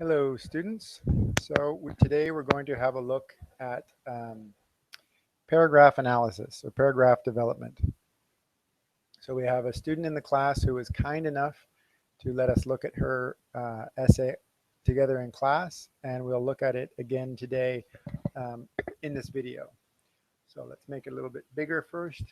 Hello, students. Today we're going to have a look at paragraph analysis or paragraph development. So we have a student in the class who was kind enough to let us look at her essay together in class, and we'll look at it again today in this video. So let's make it a little bit bigger first.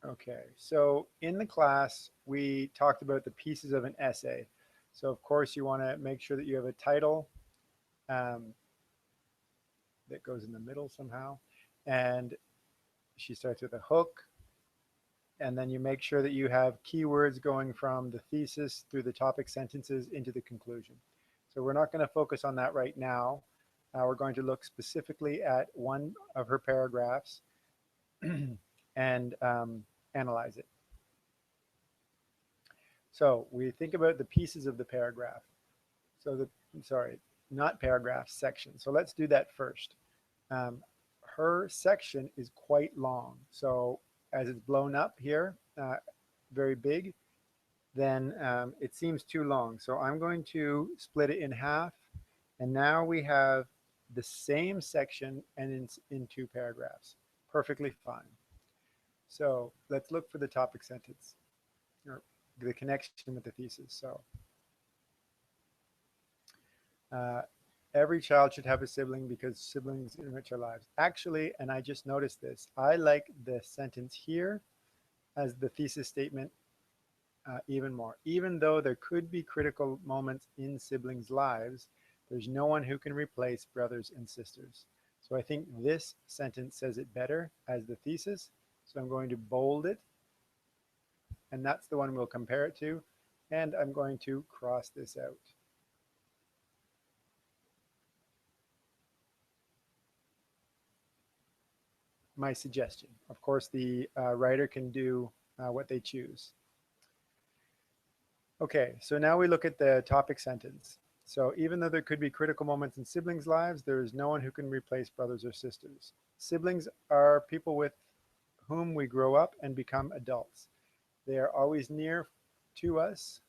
Okay, so in the class, we talked about the pieces of an essay. So of course you want to make sure that you have a title um, that goes in the middle somehow. And she starts with a hook. And then you make sure that you have keywords going from the thesis through the topic sentences into the conclusion. So we're not going to focus on that right now. We're going to look specifically at one of her paragraphs and analyze it. So we think about the pieces of the paragraph. Sorry, not paragraph, section. So let's do that first. Her section is quite long. So as it's blown up here, very big, then it seems too long. So I'm going to split it in half. And now we have the same section and in two paragraphs. Perfectly fine. So let's look for the topic sentence or the connection with the thesis. So uh, every child should have a sibling because siblings enrich our lives. Actually, and I just noticed this, I like the sentence here as the thesis statement even more. Even though there could be critical moments in siblings' lives, there's no one who can replace brothers and sisters. So I think this sentence says it better as the thesis. So I'm going to bold it, and that's the one we'll compare it to. And I'm going to cross this out. My suggestion. Of course, the writer can do what they choose. Okay, so now we look at the topic sentence. So even though there could be critical moments in siblings' lives, there is no one who can replace brothers or sisters. Siblings are people with whom we grow up and become adults. They are always near to us,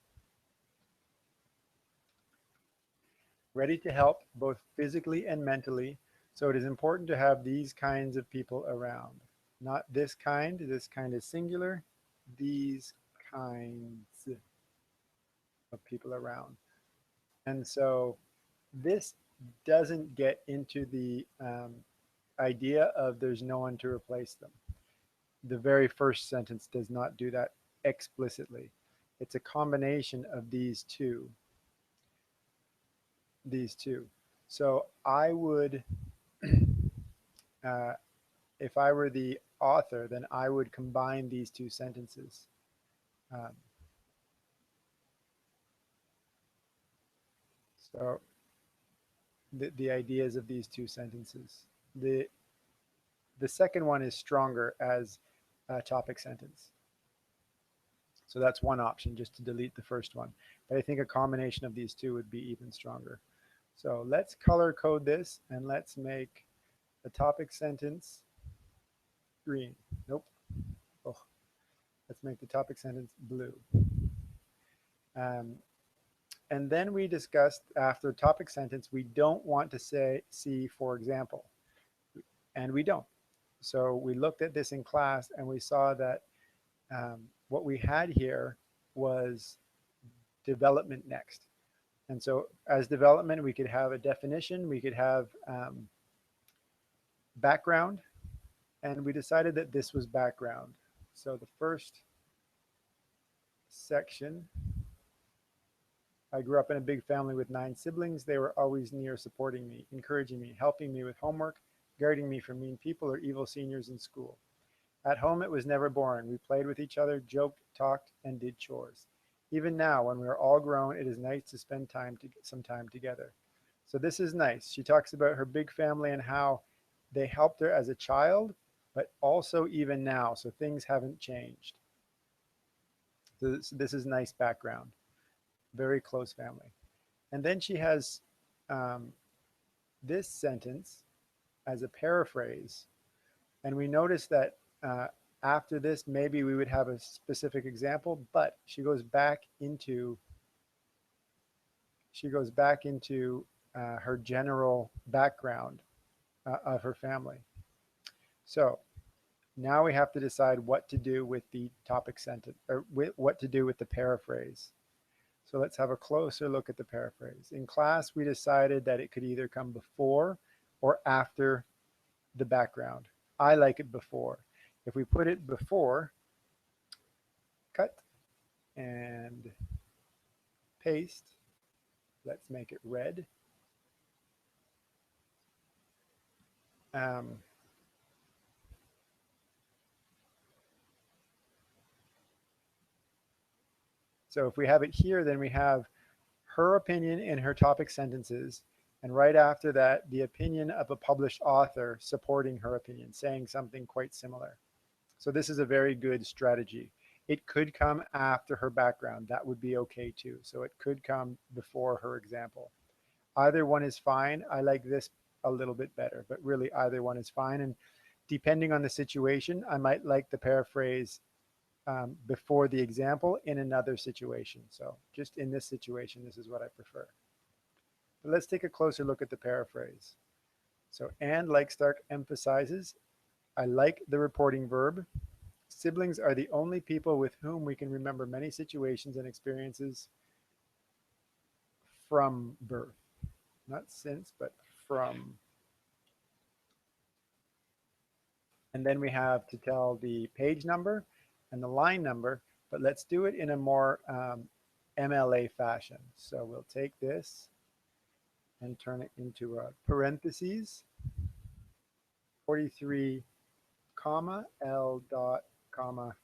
ready to help both physically and mentally. So it is important to have these kinds of people around. Not this kind is singular, these kinds of people around. And so this doesn't get into the idea of there's no one to replace them. The very first sentence does not do that explicitly. It's a combination of these two. These two. So I would, uh, if I were the author, then I would combine these two sentences. Um, so the ideas of these two sentences. The second one is stronger as a topic sentence. So that's one option, just to delete the first one. But I think a combination of these two would be even stronger. So let's color code this and let's make the topic sentence green. Nope. Oh, let's make the topic sentence blue. Um, and then we discussed after topic sentence, we don't want to say, see, for example, and we don't. So we looked at this in class and we saw that what we had here was development next. And so as development, we could have a definition, we could have background, and we decided that this was background. So the first section, I grew up in a big family with 9 siblings. They were always near supporting me, encouraging me, helping me with homework, guarding me from mean people or evil seniors in school. At home, it was never boring. We played with each other, joked, talked, and did chores. Even now, when we are all grown, it is nice to spend some time together. So this is nice. She talks about her big family and how they helped her as a child, but also even now. So things haven't changed. So this is nice background. Very close family. And then she has um, this sentence as a paraphrase. And we notice that After this, maybe we would have a specific example, but she goes back into her general background of her family. So now we have to decide what to do with the topic sentence, or what to do with the paraphrase. So let's have a closer look at the paraphrase. In class, we decided that it could either come before or after the background. I like it before. If we put it before, cut and paste, let's make it red. Um, so if we have it here, then we have her opinion in her topic sentences, and right after that, the opinion of a published author supporting her opinion, saying something quite similar. So this is a very good strategy. It could come after her background. That would be okay too. So it could come before her example. Either one is fine. I like this a little bit better, but really either one is fine. And depending on the situation, I might like the paraphrase before the example in another situation. So just in this situation, this is what I prefer. But let's take a closer look at the paraphrase. So, and like Stark emphasizes, I like the reporting verb. Siblings are the only people with whom we can remember many situations and experiences from birth. Not since, but from. And then we have to tell the page number and the line number, but let's do it in a more MLA fashion. So we'll take this and turn it into a parentheses, 43, comma, L dot, comma,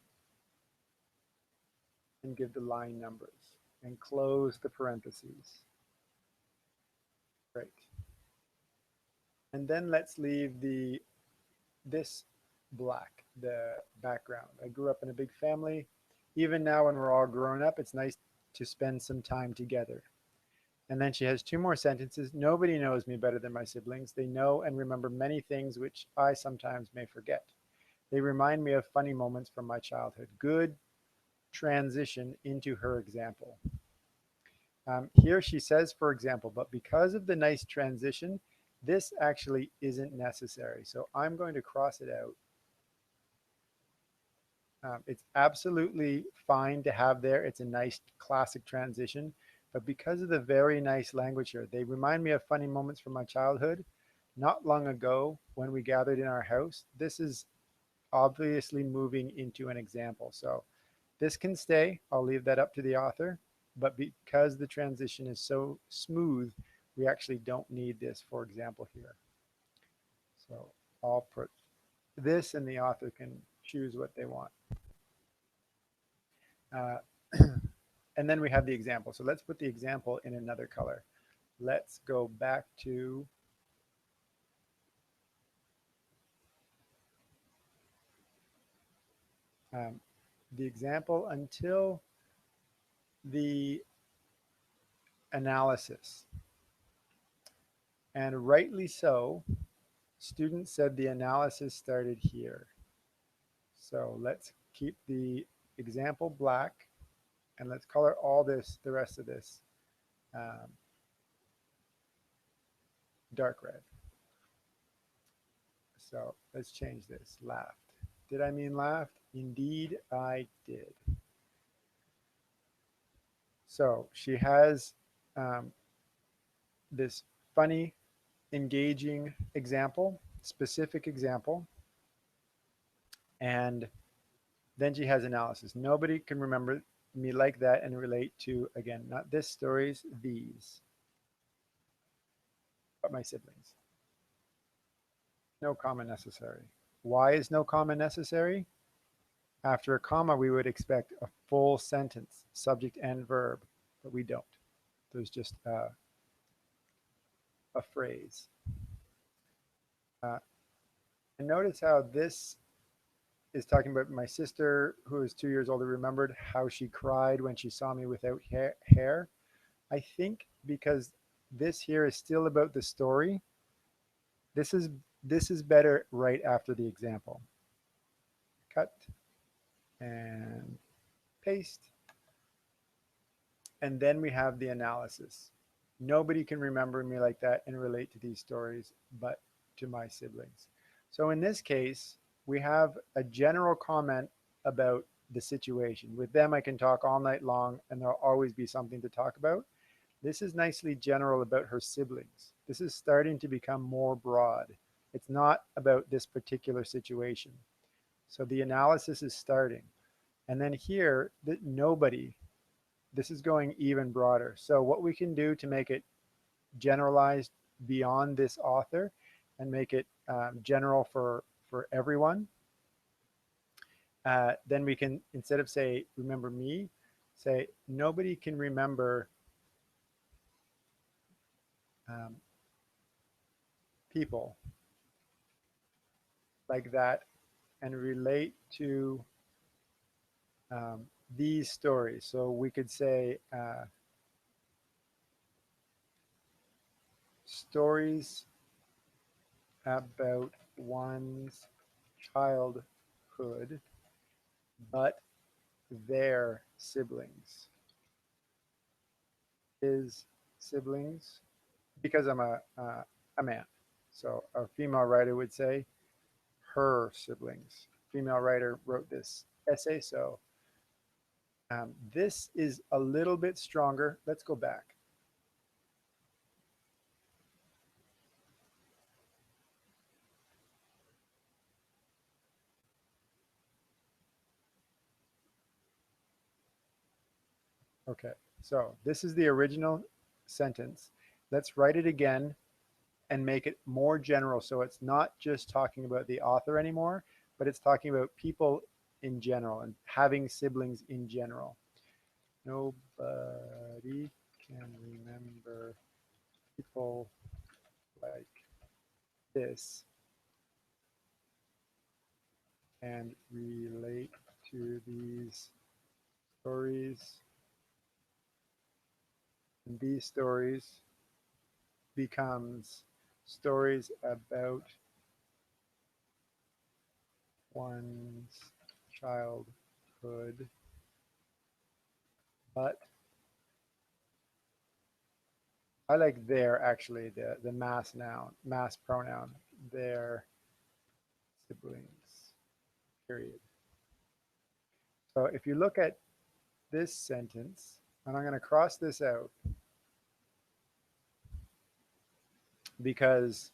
and give the line numbers and close the parentheses. Great. And then let's leave this black, the background. I grew up in a big family. Even now when we're all grown up, it's nice to spend some time together. And then she has two more sentences. Nobody knows me better than my siblings. They know and remember many things which I sometimes may forget. They remind me of funny moments from my childhood. Good transition into her example. Here she says, for example, but because of the nice transition, this actually isn't necessary. So I'm going to cross it out. It's absolutely fine to have there. It's a nice classic transition. But because of the very nice language here, they remind me of funny moments from my childhood. Not long ago, when we gathered in our house, this is obviously moving into an example. So this can stay. I'll leave that up to the author. But because the transition is so smooth, we actually don't need this, for example, here. So I'll put this and the author can choose what they want. Uh, and then we have the example. So let's put the example in another color. Let's go back to the example until the analysis. And rightly so, students said the analysis started here. So let's keep the example black and let's color all this, the rest of this, dark red. So let's change this, laughed. Did I mean laughed? Indeed, I did. So she has this funny, engaging example, specific example, and then she has analysis. Nobody can remember me like that and relate to, again, not this stories, these, but my siblings. No comma necessary. Why is no comma necessary? After a comma, we would expect a full sentence, subject and verb, but we don't. There's just a phrase. And notice how this is talking about my sister, who is 2 years older, remembered how she cried when she saw me without hair. I think because this here is still about the story, this is better right after the example. cut and paste. And then we have the analysis. Nobody can remember me like that and relate to these stories but to my siblings. So in this case, we have a general comment about the situation. With them, I can talk all night long and there'll always be something to talk about. This is nicely general about her siblings. This is starting to become more broad. It's not about this particular situation. So the analysis is starting. And then here, that nobody, this is going even broader. So what we can do to make it generalized beyond this author and make it general for everyone, then we can, instead of say, remember me, say, nobody can remember people like that and relate to these stories. So we could say stories about one's childhood, but their siblings. His siblings, because I'm a man. So a female writer would say her siblings. Female writer wrote this essay, so this is a little bit stronger. Let's go back. Okay, so this is the original sentence. Let's write it again and make it more general. So it's not just talking about the author anymore, but it's talking about people in general and having siblings in general. Nobody can remember people like this and relate to these stories. And these stories becomes stories about one's childhood, but I like their, actually, the mass noun, mass pronoun, their siblings, period. So if you look at this sentence, and I'm going to cross this out because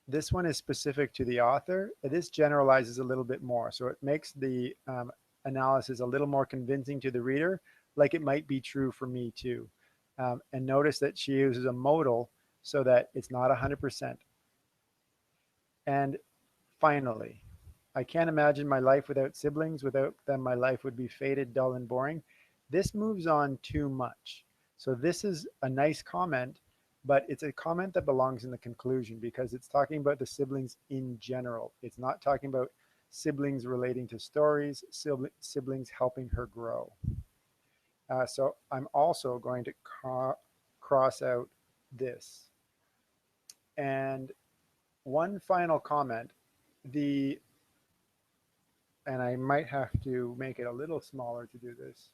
this one is specific to the author. This generalizes a little bit more. So it makes the analysis a little more convincing to the reader, like it might be true for me too. And notice that she uses a modal so that it's not 100%. And finally, I can't imagine my life without siblings. Without them, my life would be faded, dull, and boring. This moves on too much. So this is a nice comment, but it's a comment that belongs in the conclusion because it's talking about the siblings in general. It's not talking about siblings relating to stories, siblings helping her grow. So I'm also going to cross out this. And one final comment, and I might have to make it a little smaller to do this.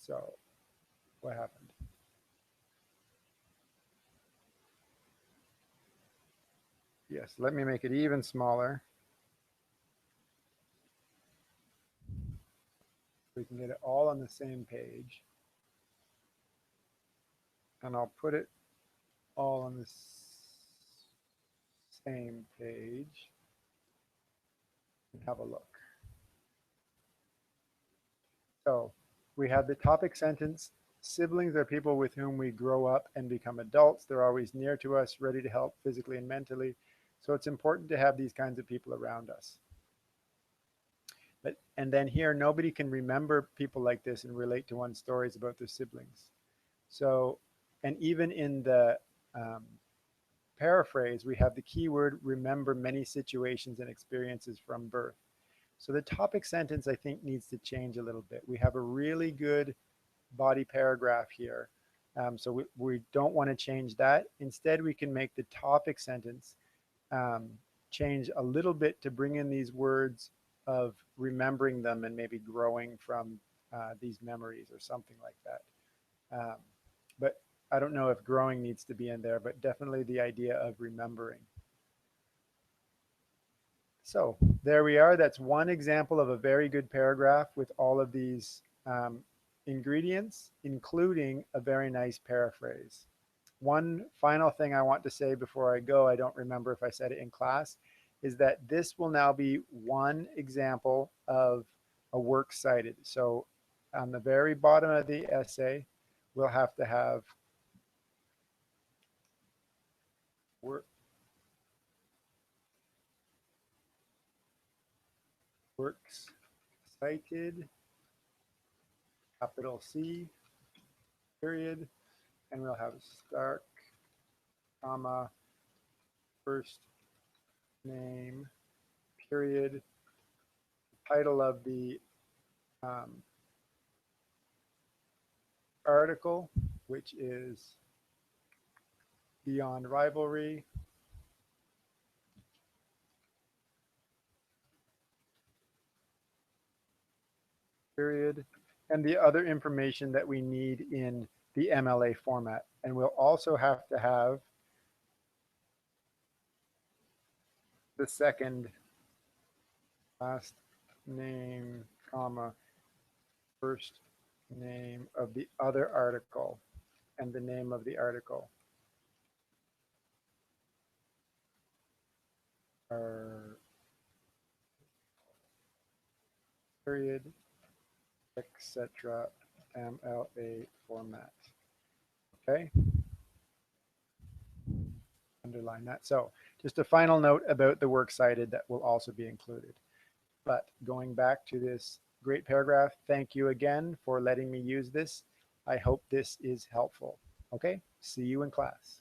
So what happened? Yes, let me make it even smaller. We can get it all on the same page. And I'll put it all on the same page and have a look. So we have the topic sentence. Siblings are people with whom we grow up and become adults. They're always near to us, ready to help physically and mentally. So it's important to have these kinds of people around us. And then here, nobody can remember people like this and relate to one's stories about their siblings. So, and even in the paraphrase, we have the keyword remember many situations and experiences from birth. So the topic sentence, I think, needs to change a little bit. We have a really good body paragraph here. So we don't want to change that. Instead, we can make the topic sentence change a little bit to bring in these words of remembering them and maybe growing from these memories or something like that. But I don't know if growing needs to be in there, but definitely the idea of remembering. So there we are. That's one example of a very good paragraph with all of these ingredients, including a very nice paraphrase. One final thing I want to say before I go, I don't remember if I said it in class, is that this will now be one example of a works cited. So on the very bottom of the essay, we'll have to have work, works cited, capital C, period, and we'll have Stark, comma, first name, period, title of the um, article, which is Beyond Rivalry, period, and the other information that we need in the MLA format. And we'll also have to have the second last name, comma, first name of the other article and the name of the article. Our period, etc. MLA format. Okay, underline that. So just a final note about the works cited that will also be included. But going back to this great paragraph, thank you again for letting me use this. I hope this is helpful. Okay, see you in class.